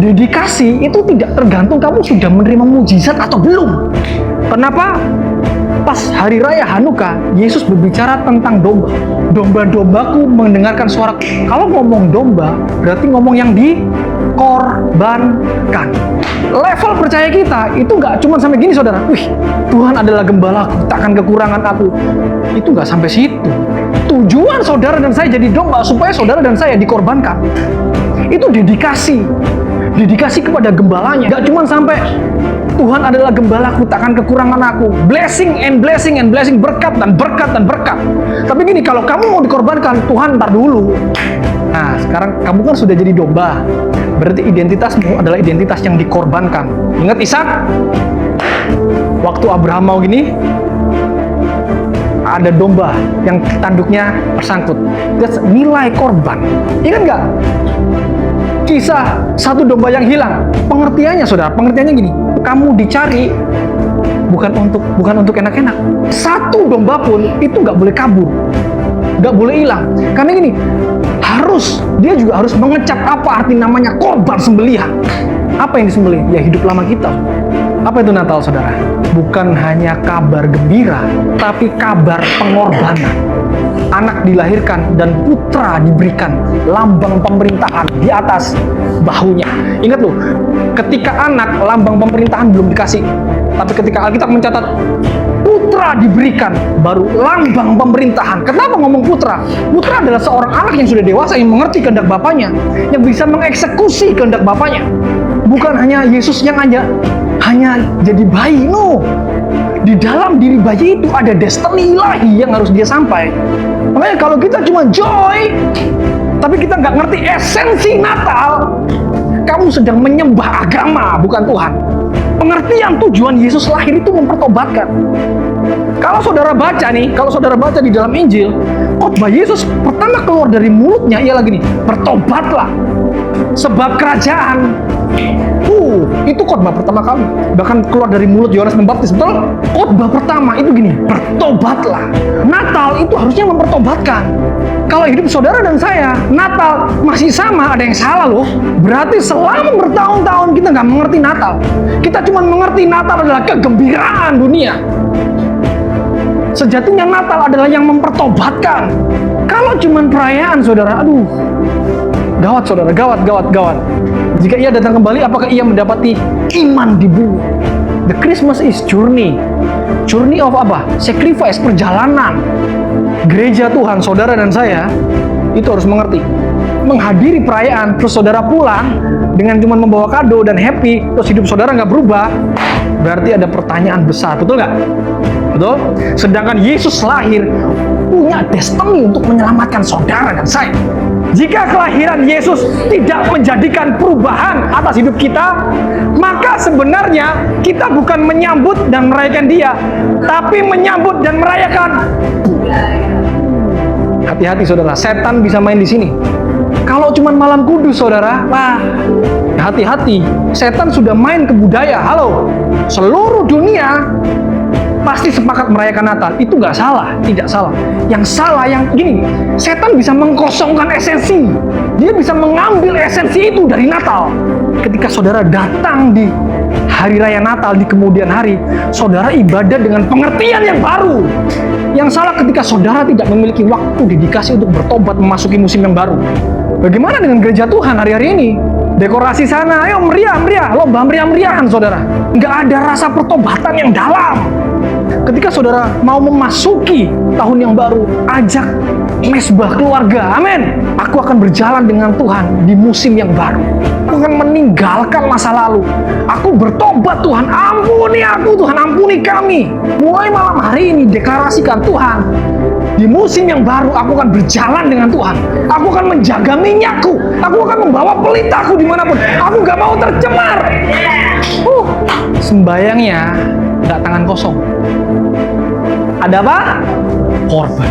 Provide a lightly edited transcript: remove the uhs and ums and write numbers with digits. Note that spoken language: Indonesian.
Dedikasi itu tidak tergantung kamu sudah menerima mujizat atau belum. Kenapa? Pas hari raya Hanukkah, Yesus berbicara tentang domba. Domba-dombaku mendengarkan suaraku. Kalau ngomong domba, berarti ngomong yang dikorbankan. Level percaya kita itu nggak cuma sampai gini, saudara. Wih, Tuhan adalah gembalaku, takkan kekurangan aku. Itu nggak sampai situ. Tujuan saudara dan saya jadi domba supaya saudara dan saya dikorbankan. Itu dedikasi. Dedikasi kepada gembalanya. Nggak cuma sampai Tuhan adalah gembalaku, takkan kekurangan aku. Blessing and blessing and blessing. Berkat dan berkat dan berkat. Tapi gini, kalau kamu mau dikorbankan, Tuhan ntar dulu. Nah, sekarang kamu kan sudah jadi domba. Berarti identitasmu adalah identitas yang dikorbankan. Ingat Ishak? Waktu Abraham mau gini, ada domba yang tanduknya tersangkut. That's nilai korban. Ingat nggak? Kisah satu domba yang hilang. Pengertiannya, saudara, pengertiannya gini. Kamu dicari bukan untuk enak-enak. Satu domba pun itu nggak boleh kabur, nggak boleh hilang. Karena gini, dia juga harus mengecap apa arti namanya korban sembelihan. Apa yang disembelih? Ya hidup lama kita. Apa itu Natal, saudara? Bukan hanya kabar gembira, tapi kabar pengorbanan. Anak dilahirkan dan putra diberikan, lambang pemerintahan di atas bahunya. Ingat loh, ketika anak, lambang pemerintahan belum dikasih. Tapi ketika Alkitab mencatat putra diberikan, baru lambang pemerintahan. Kenapa ngomong putra? Putra adalah seorang anak yang sudah dewasa, yang mengerti kehendak bapaknya, yang bisa mengeksekusi kehendak bapaknya. Bukan hanya Yesus yang hanya jadi bayi, no. Di dalam diri bayi itu ada destiny ilahi yang harus dia sampai. Makanya kalau kita cuma joy, tapi kita nggak ngerti esensi Natal, kamu sedang menyembah agama, bukan Tuhan. Pengertian tujuan Yesus lahir itu mempertobatkan. Kalau saudara baca di dalam Injil, khotbah Yesus pertama keluar dari mulutnya ialah gini, bertobatlah, sebab kerajaan. Itu khotbah pertama kali. Bahkan keluar dari mulut Yohanes Pembaptis, betul? Khotbah pertama itu gini, bertobatlah. Natal itu harusnya mempertobatkan. Kalau hidup saudara dan saya, Natal masih sama, ada yang salah loh. Berarti selama bertahun-tahun kita nggak mengerti Natal. Kita cuma mengerti Natal adalah kegembiraan dunia. Sejatinya Natal adalah yang mempertobatkan. Kalau cuma perayaan, saudara, aduh, gawat saudara, gawat. Jika ia datang kembali, apakah ia mendapati iman di bumi? The Christmas is journey. Journey of apa? Sacrifice, perjalanan. Gereja Tuhan, saudara dan saya, itu harus mengerti. Menghadiri perayaan, terus saudara pulang dengan cuma membawa kado dan happy, terus hidup saudara nggak berubah, berarti ada pertanyaan besar, betul nggak? Betul? Sedangkan Yesus lahir punya destiny untuk menyelamatkan saudara dan saya. Jika kelahiran Yesus tidak menjadikan perubahan atas hidup kita, maka sebenarnya kita bukan menyambut dan merayakan Dia, tapi menyambut dan merayakan. Hati-hati saudara, setan bisa main di sini. Kalau cuma malam kudus, saudara, wah, hati-hati. Setan sudah main ke budaya. Halo, seluruh dunia pasti sepakat merayakan Natal. Itu nggak salah, tidak salah. Yang salah yang gini, setan bisa mengkosongkan esensi. Dia bisa mengambil esensi itu dari Natal. Ketika saudara datang di hari raya Natal di kemudian hari, saudara ibadah dengan pengertian yang baru. Yang salah ketika saudara tidak memiliki waktu dedikasi untuk bertobat memasuki musim yang baru. Bagaimana dengan gereja Tuhan hari-hari ini? Dekorasi sana, ayo meriah, lomba meriah-meriahan saudara. Nggak ada rasa pertobatan yang dalam. Ketika saudara mau memasuki tahun yang baru, ajak mesbah keluarga, amin. Aku akan berjalan dengan Tuhan di musim yang baru. Aku akan meninggalkan masa lalu. Aku bertobat, Tuhan ampuni aku, Tuhan ampuni kami. Mulai malam hari ini deklarasikan, Tuhan, di musim yang baru aku akan berjalan dengan Tuhan. Aku akan menjaga minyakku. Aku akan membawa pelitaku dimanapun. Aku gak mau tercemar. Sembayangnya nggak tangan kosong. Ada apa? Korban.